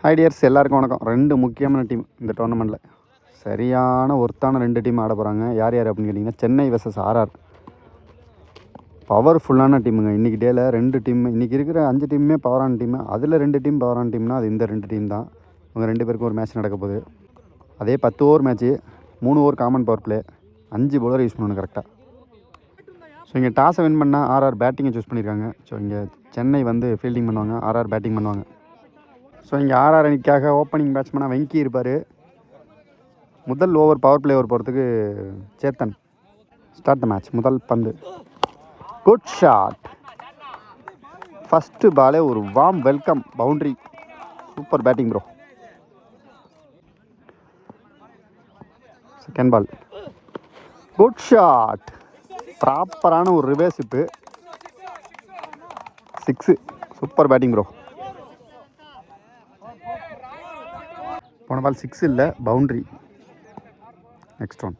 ஐடியர்ஸ் எல்லாருக்கும் வணக்கம். 2 முக்கியமான டீம் இந்த டோர்னமெண்ட்டில். சரியான ஒர்த்தான 2 டீம் ஆட போகிறாங்க. யார் யார் அப்படின்னு கேட்டிங்கன்னா, சென்னை வெர்சஸ் ஆர்ஆர். பவர்ஃபுல்லான டீமுங்க. இன்றைக்கி டேயில் 2 டீம், இன்றைக்கி இருக்கிற 5 டீமுமே பவரான டீமு. அதில் 2 டீம் பவரான டீம்னால் அது இந்த 2 டீம் தான். இவங்க 2 பேருக்கும் ஒரு மேட்ச் நடக்க போகுது. அதே 10 over match, 3 over common power play, 5 bowler use பண்ணணும் கரெக்டாக. ஸோ இங்கே டாஸை வின் பண்ணால் ஆர்ஆர் பேட்டிங்கை சூஸ் பண்ணியிருக்காங்க. ஸோ இங்கே சென்னை வந்து ஃபீல்டிங் பண்ணுவாங்க, ஆர்ஆர் பேட்டிங் பண்ணுவாங்க. ஸோ இங்கே ஆர்ஆர் அணிக்காக ஓப்பனிங் பேட்ஸ்மேனாக வெங்கி இருப்பார். முதல் ஓவர் பவர் பிளே ஓவர் போகிறதுக்கு சேத்தன். Start the match. முதல் பந்து, குட் ஷாட். ஃபஸ்ட்டு பாலே ஒரு warm welcome, boundary. Super batting bro. Second ball, good shot. ப்ராப்பரான ஒரு reverse hip, 6. Super batting bro. போன பால் 6 இல்லை, boundary. Next one,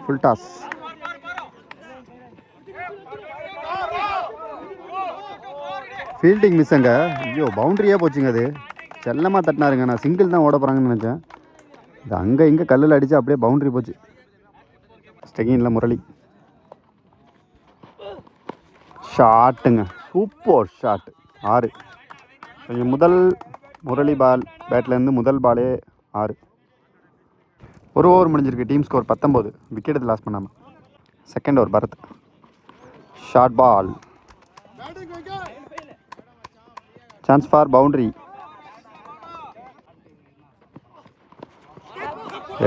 full toss. Fielding மிஸ்ஸுங்க. ஐயோ, பவுண்ட்ரியே போச்சுங்க. அது செல்லமாக தட்டினாருங்க. நான் சிங்கிள் தான் ஓட போகிறாங்கன்னு நினச்சேன். இது அங்கே இங்கே கல்லில் அடித்து அப்படியே பவுண்ட்ரி போச்சு. ஸ்டெகினில் முரளி ஷாட்டுங்க. Super shot, 6. கொஞ்சம் முதல் முரளி பால் பேட்லேருந்து முதல் பாலே 6. ஒரு ஓவர் முடிஞ்சிருக்கு. Team score 19. விக்கெட் எடுத்து லாஸ் பண்ணாமல். Second over Bharath. Short ball, chance for boundary.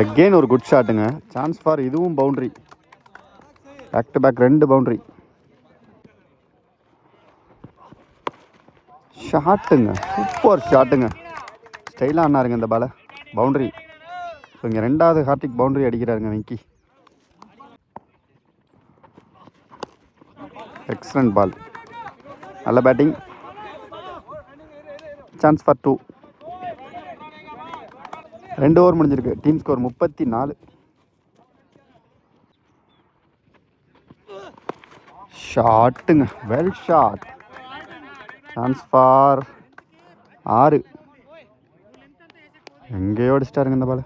Again ஒரு குட் ஷாட்டுங்க. சான்ஸ் ஃபார், இதுவும் boundary. Back to back 2 boundary. ஷாட்டுங்க, சூப்பர் ஷாட்டுங்க. ஸ்டைலாக ஆனாருங்க இந்த பாலை. பவுண்ட்ரி. ஸோ இங்கே 2வது ஹார்டிக் பவுண்ட்ரி அடிக்கிறாருங்க வெங்கி. எக்ஸலண்ட் பால், நல்ல பேட்டிங். Chance for 2. 2 ஓவர் முடிஞ்சிருக்கு. Team score 34. ஷாட்டுங்க, வெல் ஷாட். Chance for 6. எங்கேயோ அடிச்சிட்டாருங்க இந்த பால்.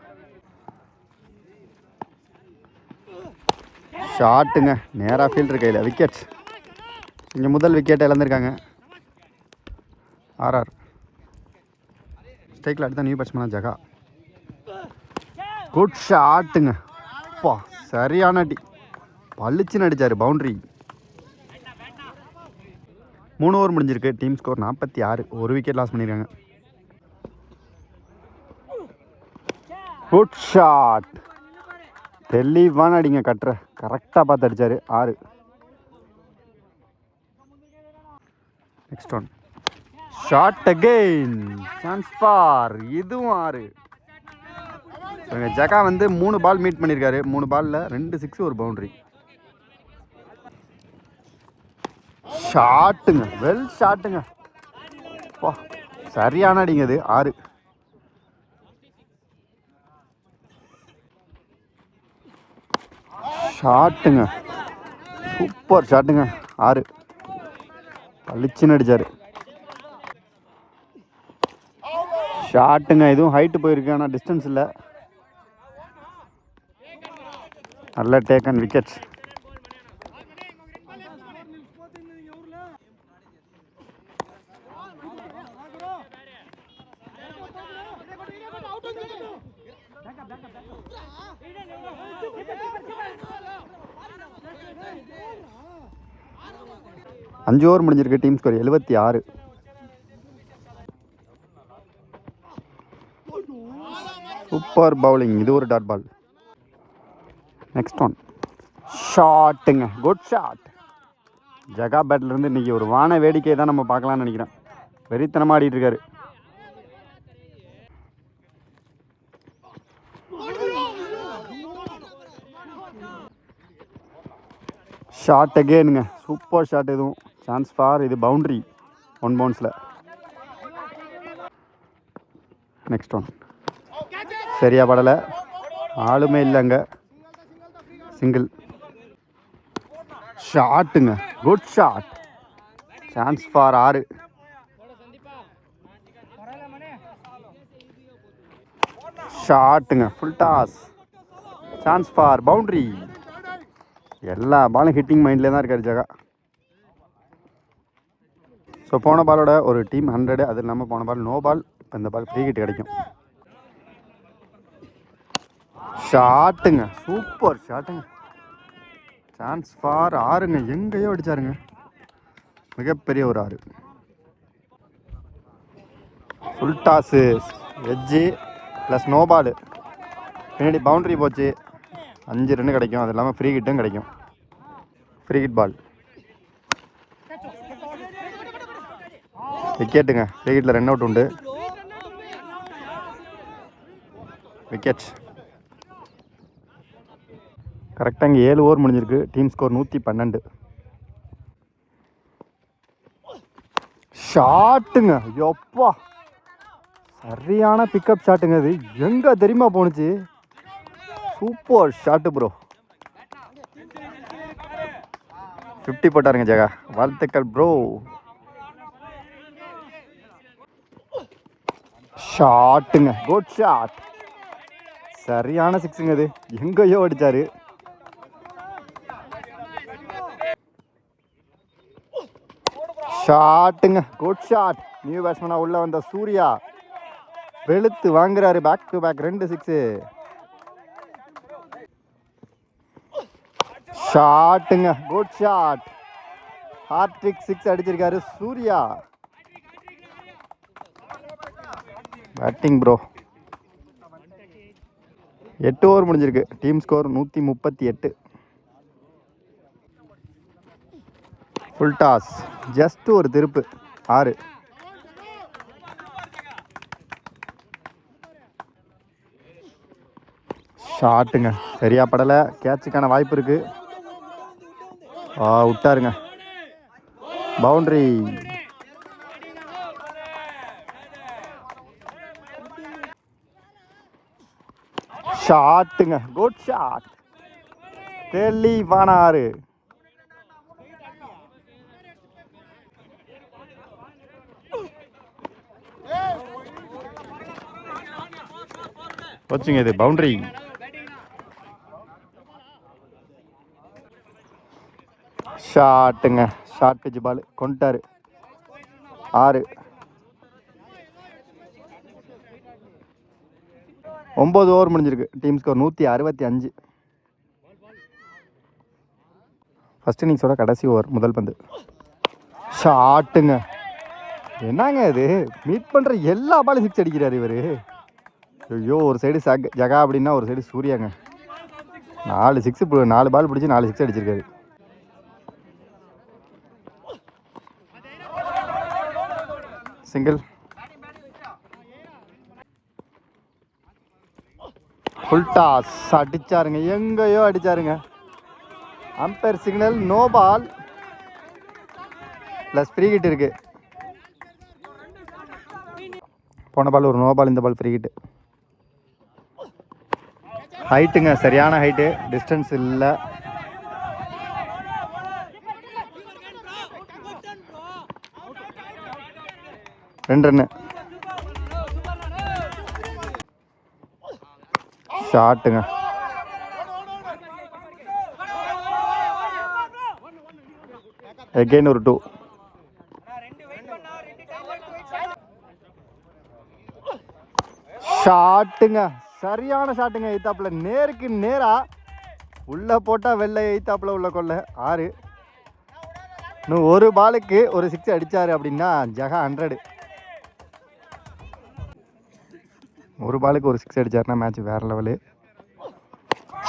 ஷாட்டுங்க, நேராக ஃபீல்டர் கையில். விக்கெட். இங்கே முதல் விக்கெட்டை இழந்திருக்காங்க ஆர்ஆர். ஸ்ட்ரைக்கில் அடுத்த நியூ பேட்ஸ்மேனாக ஜகா. குட் ஷாட்டுங்க. அப்பா, சரியான அடி. பளிச்சுன்னு அடித்தார், பவுண்ட்ரி. 3 ஓவர் முடிஞ்சிருக்கு. Team score 46. ஒரு விக்கெட் லாஸ் பண்ணியிருக்காங்க. Good shot. தெளிவான அடிங்க. கட்டுற கரெக்டாக பார்த்து அடித்தார், 6. Next one, shot again. Chance for, இதுவும் 6. ஜகா வந்து 3 பால் மீட் பண்ணியிருக்காரு. 3 பாலில் 2 6, ஒரு பவுண்ட்ரி. ஷாட்டுங்க, வெல் ஷாட்டுங்க. வா, சரியான அடிங்க. அது 6. ஷாட்டுங்க, சூப்பர் ஷாட்டுங்க, 6. பளிச்சுன்னு அடிச்சார். ஷாட்டுங்க, இதுவும் ஹைட்டு போயிருக்கு, ஆனால் டிஸ்டன்ஸ் இல்லை. நல்ல டேக்கன் விக்கெட். அஞ்சு ஓவர் முடிஞ்சிருக்கு. Team score 76. Super bowling. இது ஒரு டாட் பால். நெக்ஸ்ட் ஒன், ஷாட்டுங்க, குட் ஷாட். ஜகா பேட்லேருந்து இன்றைக்கி ஒரு வான வேடிக்கை தான் நம்ம பார்க்கலான்னு நினைக்கிறேன். வெறித்தனமாக ஆடிட்டு இருக்காரு. ஷாட் அகெயினுங்க, சூப்பர் ஷாட். எதுவும் சான்ஸ் ஃபார், இது பவுண்ட்ரி, 1 பவுன்ஸில். நெக்ஸ்ட் ஒன், சரியா படலை, ஆளுமே இல்லை அங்கே. சிங்கிள். ஷாட்டுங்க, குட் ஷாட். Chance for 6. ஷாட்டுங்க, full toss, chance for boundary. எல்லா பாலும் ஹிட்டிங் மைண்ட்லேயே தான் இருக்கார் ஜகா. ஸோ போன பாலோட ஒரு டீம் 100, அது இல்லாமல் போன பால் நோ பால். இப்போ இந்த பால் ஃப்ரீ ஹிட் கிடைக்கும். ஷாட்டுங்க, சூப்பர் ஷாட்டுங்க, சான்ஸ் ஃபார் 6ங்க. எங்கேயோ அடித்தாருங்க, மிகப்பெரிய ஒரு 6. ஃபுல் டாஸு, வெஜ்ஜு ப்ளஸ் நோ பாலு, பின்னாடி பவுண்ட்ரி போச்சு, 5 ரன் கிடைக்கும். அது இல்லாமல் ஃப்ரீ ஹிட்டும் கிடைக்கும். ஃப்ரீ ஹிட் பால், விக்கெட்டுங்க. ஃப்ரீ ஹிட்டில் ரன் அவுட் உண்டு. விக்கெட். கரெக்டாக இங்கே 7 ஓவர் முடிஞ்சிருக்கு. Team score 112. ஷாட்டுங்க, எப்பா சரியான பிக்கப் ஷாட்டுங்க. அது எங்கே தெரியுமா போணுச்சு? Super shot bro. 50 போட்டாருங்க ஜெகா, வாழ்த்துக்கள் ப்ரோ. ஷாட்டுங்க, குட் ஷாட், சரியான 6ங்க. அது எங்கேயோ அடித்தார். ஷாட்டுங்க, குட் ஷாட். நியூ பேட்ஸ்மேனாக உள்ளே வந்த சூர்யா வெளுத்து வாங்குறாரு. Back to back 2 6. ஷாட்டுங்க, குட் ஷாட், ஹார்ட்ரிக் 6 அடிச்சிருக்காரு சூர்யா. Batting bro. 8 ஓவர் முடிஞ்சிருக்கு. Team score 138. Full toss, just ஒரு திருப்பு, 6. ஷாட்டுங்க, சரியா படலை. கேட்சுக்கான வாய்ப்பு இருக்கு. விட்டாருங்க, பவுண்ட்ரி. ஷாட்டுங்க, குட் ஷாட், தெளிவான 6. வச்சுங்க, இது பவுண்டரி. ஷாட்டுங்க, ஷார்ட் பிட்ச் பால் கொண்டாரு, 6. 9 ஓவர் முடிஞ்சிருக்கு. Team score 165. ஃபர்ஸ்ட் இன்னிங்ஸோட கடைசி ஓவர், முதல் பந்து. ஷாட்டுங்க, என்னங்க இது? மீட் பண்ணுற எல்லா பாலும் 6 அடிக்கிறார் இவர். ஐயோ, ஒரு சைடு ஜகா அப்படின்னா ஒரு சைடு சூர்யாங்க. 4 6, 4 பால் பிடிச்சி 4 6 அடிச்சிருக்காரு. சிங்கிள். ஃபுல் டாஸ் அடிச்சாருங்க, எங்கேயோ அடிச்சாருங்க. Umpire signal, no ball plus free hit இருக்கு. போன பால் ஒரு நோ பால், இந்த பால் ஃப்ரீ ஹிட். ஹைட்டுங்க, சரியான ஹைட்டு, டிஸ்டன்ஸ் இல்லை. ரெண்டு ரன்னு. ஷாட்டுங்க, அகைன் ஒரு 2. ஷாட்டுங்க, சரியான ஷாட்டுங்க. எய்த்தாப்புல நேருக்கு நேரா உள்ள போட்டா வெள்ளை, எய்த்தாப்புல உள்ள கொள்ள 6. இன்னும் ஒரு பாலுக்கு ஒரு 6 அடிச்சாரு அப்படின்னா ஜகா 100. ஒரு பாலுக்கு ஒரு 6 அடிச்சாருன்னா மேட்ச் வேற லெவலு.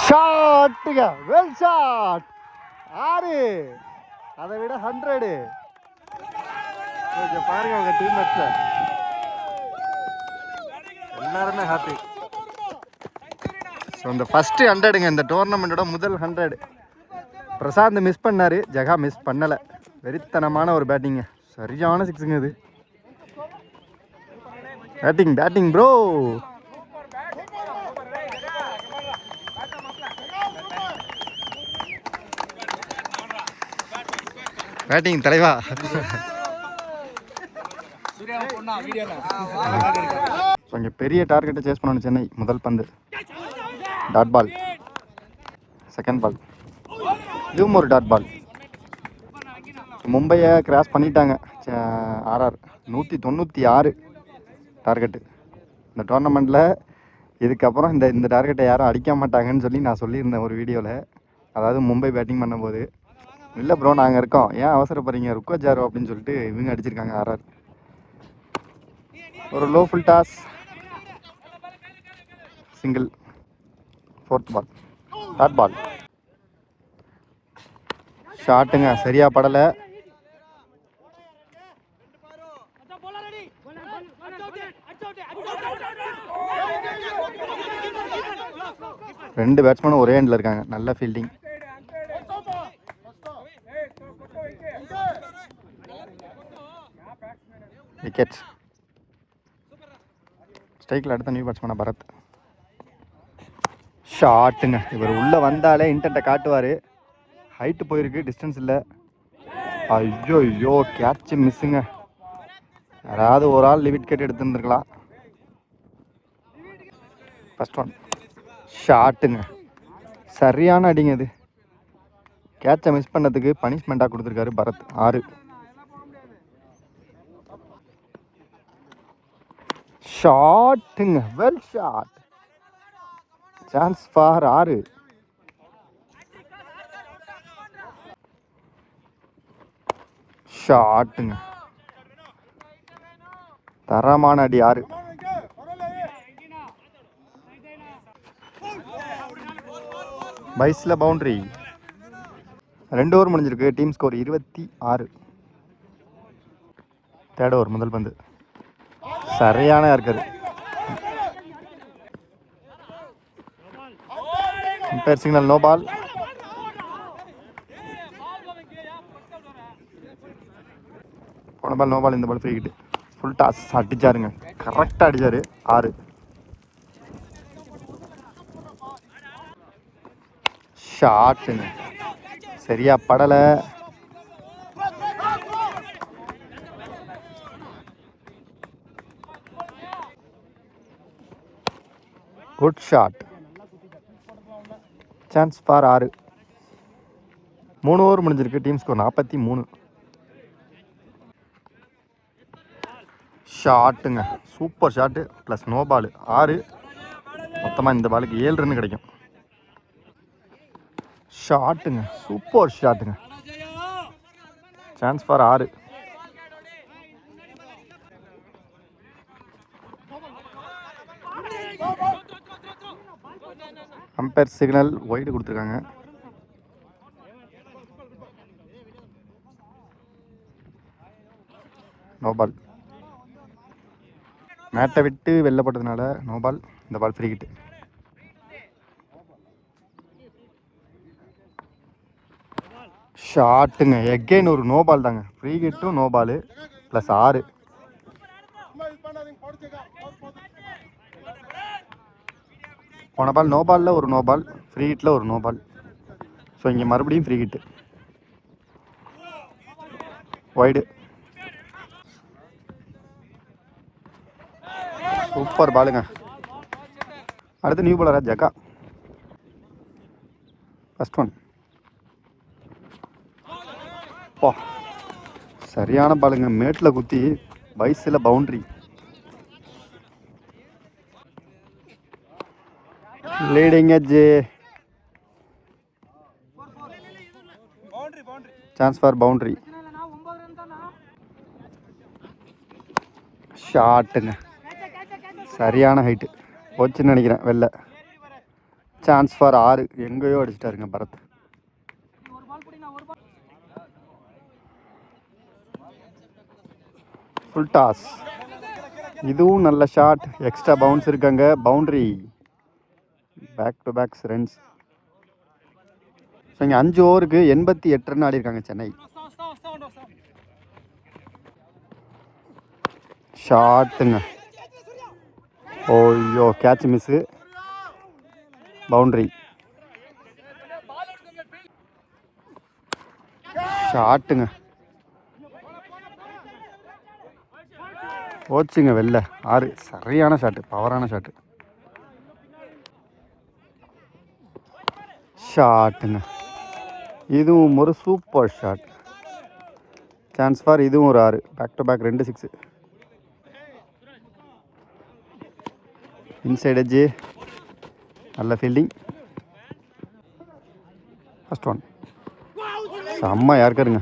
ஷாட்டுங்க, வெல் ஷாட், 6. அதை விட 100. பாருங்க, அவங்க டீம் மேட்ச்ல எல்லாருமே ஹாப்பி. ஸோ இந்த ஃபர்ஸ்ட் 100ங்க, இந்த டோர்னமெண்ட்டோட முதல் 100. பிரசாந்த் மிஸ் பண்ணாரு, ஜகா மிஸ் பண்ணலை. வெறித்தனமான ஒரு பேட்டிங்க, சரியான 6ங்க இது. Batting bro. பேட்டிங் தலைவா. ஸோ இங்கே பெரிய டார்கெட்டை சேஸ் பண்ணணும் சென்னை. முதல் பந்து டாட் பால், செகண்ட் பால் இதுவும் ஒரு டாட் பால். மும்பையை கிராஸ் பண்ணிட்டாங்க ஆர்ஆர். 196 டார்கெட்டு இந்த டோர்னமெண்ட்டில். இதுக்கப்புறம் இந்த டார்கெட்டை யாரும் அடிக்க மாட்டாங்கன்னு சொல்லி நான் சொல்லியிருந்தேன் ஒரு வீடியோவில். அதாவது மும்பை பேட்டிங் பண்ணும்போது, இல்லை ப்ரோ நாங்கள் இருக்கோம், ஏன் அவசரப்படுறீங்க, ருக்கோ ஜாரோ அப்படின்னு சொல்லிட்டு இவங்க அடிச்சிருக்காங்க ஆர்ஆர். ஒரு low full toss, single, fourth ball dot ball. ஷாட்டுங்க சரியாக படலை. ரெண்டு பேட்ஸ்மேனும் ஒரே எண்டில் இருக்காங்க. நல்ல ஃபீல்டிங். விக்கெட். ஸ்ட்ரைக்கில் அடுத்த நியூ பேட்ஸ்மேனா பரத். ஷாட்டுங்க. இவர் உள்ளே வந்தாலே இன்டென்ட்டை காட்டுவார். ஹைட்டு போயிருக்கு, டிஸ்டன்ஸ் இல்லை. ஐயோ ஐயோ கேட்ச் மிஸ்ஸுங்க. யாராவது ஒரு ஆள் லிமிட் கேட்டு எடுத்துருந்துருக்கலாம். ஃபர்ஸ்ட் ஒன் ஷாட்டுங்க. சரியான அடிங்க இது. கேட்சை மிஸ் பண்ணதுக்கு பனிஷ்மெண்ட்டாக கொடுத்துருக்காரு பரத். 6. ஷாட்டுங்க, வெல் ஷாட், சான்ஸ் ஃபார் 6. ஷாட்டுங்க, தரமான அடி. 6. பைஸில் பவுண்ட்ரி. 2 ஓவர் முடிஞ்சிருக்கு. Team score 26. தேர்ட் ஓவர் முதல் பந்து சரியான இருக்காரு. Umpire signal, no ball. போன பால் நோ பால், இந்த ball free hit. Full toss அடிச்சாருங்க, கரெக்டாக அடிச்சாரு. 6. ஷாட்டுங்க சரியா படலை. Good shot, chance for 6. 3 over முடிஞ்சிருக்கு. Team score 43. ஷாட்டுங்க, super shot, plus no ball. 6. மொத்தமாக இந்த பாலுக்கு 7 ரன் கிடைக்கும். ஷாட்டுங்க, சூப்பர் ஷாட்டுங்க, chance for 6. Umpire signal, wide கொடுத்துருக்காங்க. No ball. மேட்டை விட்டு வெளில போட்டதுனால நோ பால். இந்த பால் ஃப்ரீ ஹிட். ஷாட்டுங்க, எகெயின் ஒரு நோ பால் தாங்க. ஃப்ரீ ஹிட்டும் நோ பால், ப்ளஸ் 6. போன பால் நோ பாலில் ஒரு நோ பால், ஃப்ரீ ஹிட்டில் ஒரு நோ பால். ஸோ இங்கே மறுபடியும் ஃப்ரீ ஹிட்டு. வைடு. சூப்பர் பாலுங்க. அடுத்து நியூ பாலரா ஜக்கா. First one. பா சரியான பாலுங்க, மேட்டில் குத்தி பைஸில் boundary. Leading edge, chance for boundary. ஷாட்டுங்க சரியான ஹைட்டு, போச்சுன்னு நினைக்கிறேன் வெளில. Chance for 6. எங்கேயோ அடிச்சிட்டாருங்க பரத். ஃபுல் டாஸ், இதுவும் நல்ல ஷாட். எக்ஸ்ட்ரா பவுன்ஸ் இருக்காங்க. Boundary. Back to backs runs. So இங்கே 5 ஓவருக்கு 88 ரன் ஆடி இருக்காங்க சென்னை. ஷாட்டுங்க, ஓய்யோ கேட்ச் மிஸ்ஸு, பவுண்ட்ரி. ஷாட்டுங்க, போச்சுங்க வெளில 6. சரியான ஷாட்டு, பவரான ஷாட்டு. ஷாட்டுங்க, இதுவும் ஒரு சூப்பர் ஷாட். சான்ஸ் ஃபார் இதுவும் ஒரு 6. Back to back 2 6. Inside edge, நல்ல ஃபீல்டிங். ஃபர்ஸ்ட் ஒன் செம்ம யாருக்காருங்க.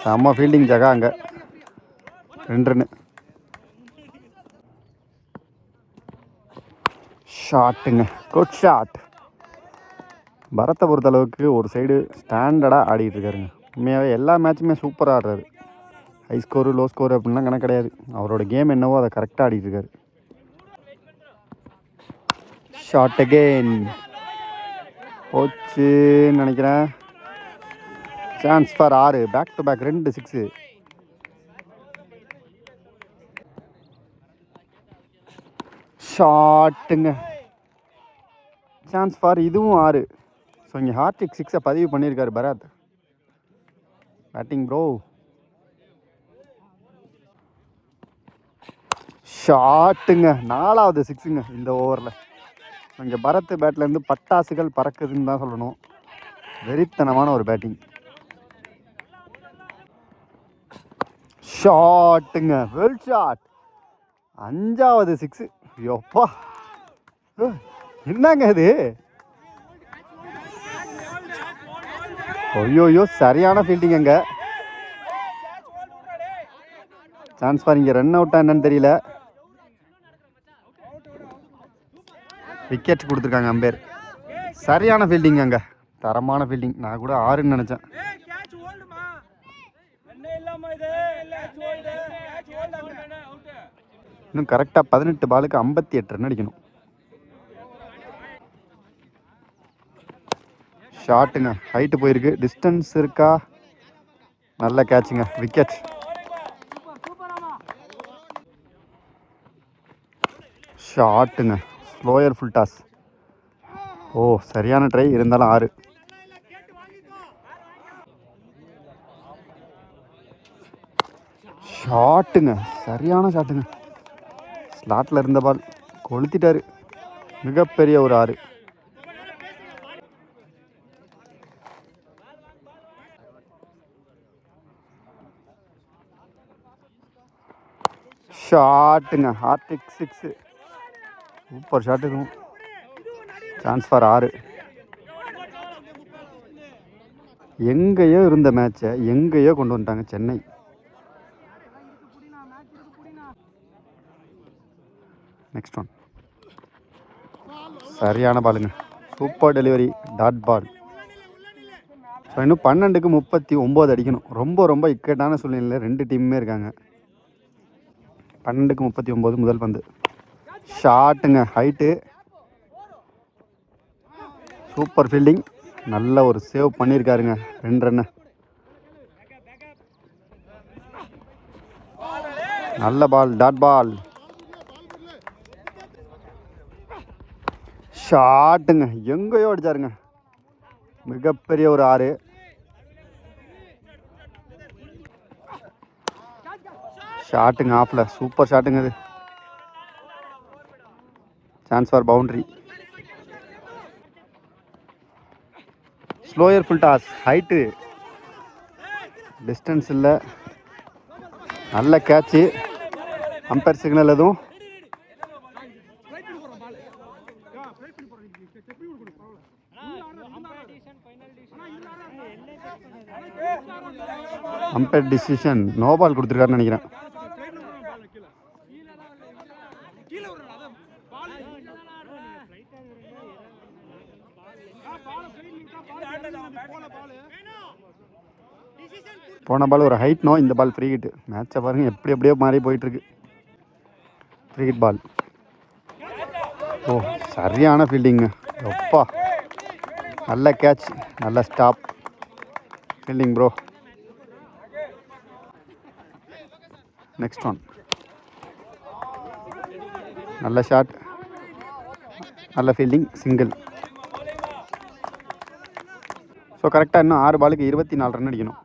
செம்ம ஃபீல்டிங் ஜகா. அங்கே 2 ரன்னு. ஷாட்டுங்க, குட் ஷாட். பரத்தை பொறுத்தளவுக்கு ஒரு சைடு ஸ்டாண்டர்டாக ஆடிக்கிட்டு இருக்காருங்க. உண்மையாகவே எல்லா மேட்சுமே சூப்பராக ஆடுறாரு. ஹை ஸ்கோரு லோ ஸ்கோரு அப்படின்லாம் கணக்கு கிடையாது. அவரோட கேம் என்னவோ அதை கரெக்டாக ஆடிட்டு இருக்காரு. ஷாட் அகெயின், போச்சுன்னு நினைக்கிறேன். Chance for 6. Back to back 2 6. ஷாட்டுங்க, சான்ஸ் ஃபார் இதுவும் 6. ஸோ இங்கே ஹார்ட்ரிக் 6 பதிவு பண்ணியிருக்காரு பரத். Batting bro. ஷாட்டுங்க, 4வது 6ங்க இந்த ஓவரில். இங்கே பரத் பேட்லேருந்து பட்டாசுகள் பறக்குதுன்னு தான் சொல்லணும். வெறித்தனமான ஒரு பேட்டிங். ஷாட்டுங்க, வெல் ஷாட். 5வது 6. யோப்பா, என்னங்க இது? ஐயோயோ, சரியான ஃபீல்டிங். அங்கே சான்ஸ் ஃபார் இங்கே ரன் அவுட்டா என்னன்னு தெரியல. விக்கெட் கொடுத்துருக்காங்க அம்பேர். சரியான ஃபீல்டிங், அங்கே தரமான ஃபீல்டிங். நான் கூட 6ன்னு நினச்சேன். இன்னும் கரெக்டாக 18 பாலுக்கு 58 ரன் அடிக்கணும். ஷாட்டுங்க, ஹைட்டு போயிருக்கு. டிஸ்டன்ஸ் இருக்கா? நல்ல கேட்சுங்க, விக்கெட். ஷாட்டுங்க, ஸ்லோயர் ஃபுல் டாஸ். ஓ, சரியான ட்ரை, இருந்தாலும் 6. ஷாட்டுங்க, சரியான ஷாட்டுங்க. ஸ்லாட்டில் இருந்த பால் கொளுத்திட்டாரு. மிகப்பெரிய ஒரு 6. ஷாட்டுங்க, ஹார்ட்ரிக் 6. Super shot. இதுவும் சான்ஸ் ஃபார் 6. எங்கேயோ இருந்த மேட்சை எங்கேயோ கொண்டு வந்துட்டாங்க சென்னை. நெக்ஸ்ட் ஒன் சரியான பாலுங்க, super delivery, dot ball. So இன்னும் 12க்கு 39 அடிக்கணும். ரொம்ப ரொம்ப இக்கட்டான சூழ்நிலையில் 2 டீமுமே இருக்காங்க. 12க்கு 39 முதல் பந்து. ஷாட்டுங்க, ஹைட்டு, சூப்பர் ஃபீல்டிங். நல்ல ஒரு சேவ் பண்ணியிருக்காருங்க. 2 ரன்னு. நல்ல பால், டாட் பால். ஷாட்டுங்க, எங்கேயோ அடிச்சாருங்க. மிகப்பெரிய ஒரு 6. ஷாட்டுங்க, ஆஃப்ல சூப்பர் ஷாட்டுங்க. இது chance for boundary. Slower full toss, height, distance இல்லை. நல்ல கேட்சு. அம்பேர் சிக்னல் எதுவும்? அம்பேர் டிசிஷன், நோ பால் கொடுத்துருக்காருன்னு நினைக்கிறேன். போன பால் ஒரு ஹைட், நோ. இந்த பால் ஃப்ரீ ஹிட். மேட்சை பாருங்கள் எப்படி எப்படியோ மாறி போயிட்டுருக்கு. ஃப்ரீ ஹிட் பால். ஓ, சரியான ஃபீல்டிங்க. எப்பா, நல்ல கேட்ச், நல்ல stop fielding bro. Next one நல்ல ஷாட், நல்ல ஃபீல்டிங், சிங்கிள். ஸோ கரெக்டாக இன்னும் 6 பாலுக்கு 24 ரன் அடிக்கணும்.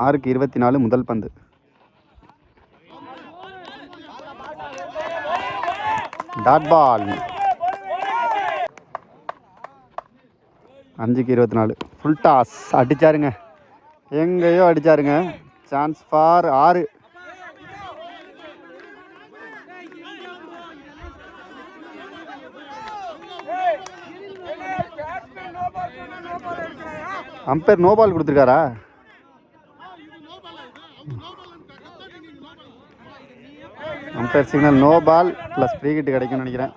6க்கு 24 முதல் பந்து. Dot ball. 5க்கு 24 ஃபுல் டாஸ். அடிச்சாருங்க, எங்கேயோ அடிச்சாருங்க. Chance for 6. Umpire no ball கொடுத்துருக்காரா? Umpire signal no ball plus free hit கிடைக்கும்னு நினைக்கிறேன்.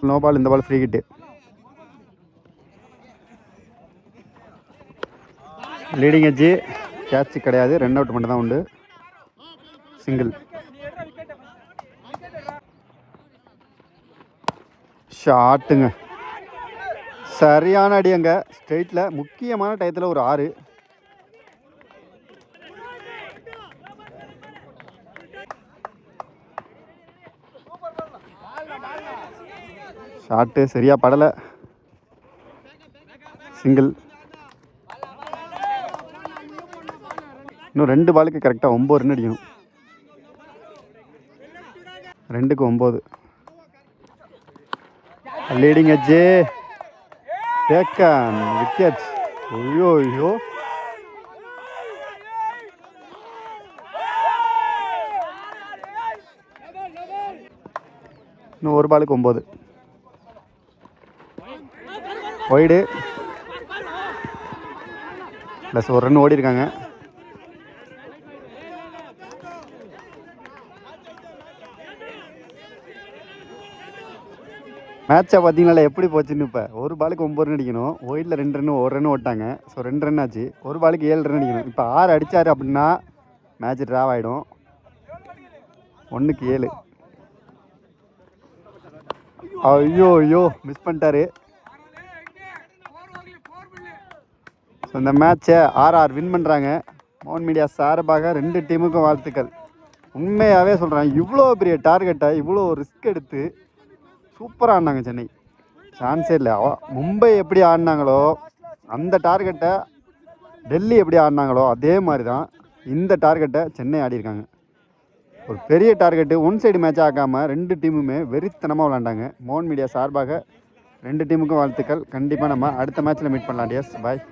நோ பால், இந்த ball free hit. Leading edge, catch கிடையாது, ரன் அவுட் மட்டும் தான் உண்டு. சிங்கிள். ஷாட்டுங்க, சரியான அடி. அங்கே ஸ்ட்ரெயிட்டில் முக்கியமான டயத்தில் ஒரு 6. ஷாட்டு சரியாக படலை. சிங்கிள். இன்னும் 2 பாலுக்கு கரெக்டாக 9 ரன் அடிக்கணும். 2க்கு 9. Leading edge, taken, wicket. ஐயோ ஐயோ, இன்னும் 1 பாலுக்கு 9. ஒய்டு ப்ளஸ் 1 ரன் ஓடி இருக்காங்க. மேட்சை பார்த்தீங்களா எப்படி போச்சுன்னு? இப்போ 1 பாலுக்கு 9 ரன் அடிக்கணும். ஒயிட்டில் 2 ரன் 1 ரன் ஓட்டாங்க. ஸோ 2 ரன் ஆச்சு. 1 பாலுக்கு 7 ரன் அடிக்கணும். இப்போ 6 அடித்தார் அப்படின்னா மேட்ச் ட்ராவ் ஆகிடும். 1க்கு 7. ஐயோ ஐயோ, மிஸ் பண்ணிட்டாரு. ஸோ இந்த மேட்சை ஆர்ஆர் வின் பண்ணுறாங்க. மோகன் மீடியா சார்பாக 2 டீமுக்கும் வாழ்த்துக்கள். உண்மையாகவே சொல்கிறேன், இவ்வளோ பெரிய டார்கெட்டை இவ்வளோ ரிஸ்க் எடுத்து சூப்பராக ஆடினாங்க சென்னை. சான்ஸே இல்லை. மும்பை எப்படி ஆடினாங்களோ அந்த டார்கெட்டை டெல்லி எப்படி ஆடினாங்களோ அதே மாதிரி தான் இந்த டார்கெட்டை சென்னை ஆடிருக்காங்க. ஒரு பெரிய டார்கெட்டு ஒன் சைடு மேட்ச் ஆக்காமல் 2 டீமுமே வெறித்தனமாக விளாண்டாங்க. மோகன் மீடியா சார்பாக 2 டீமுக்கும் வாழ்த்துக்கள். கண்டிப்பாக நம்ம அடுத்த மேட்ச்சில் மீட் பண்ணலாம். டியர்ஸ், பாய்.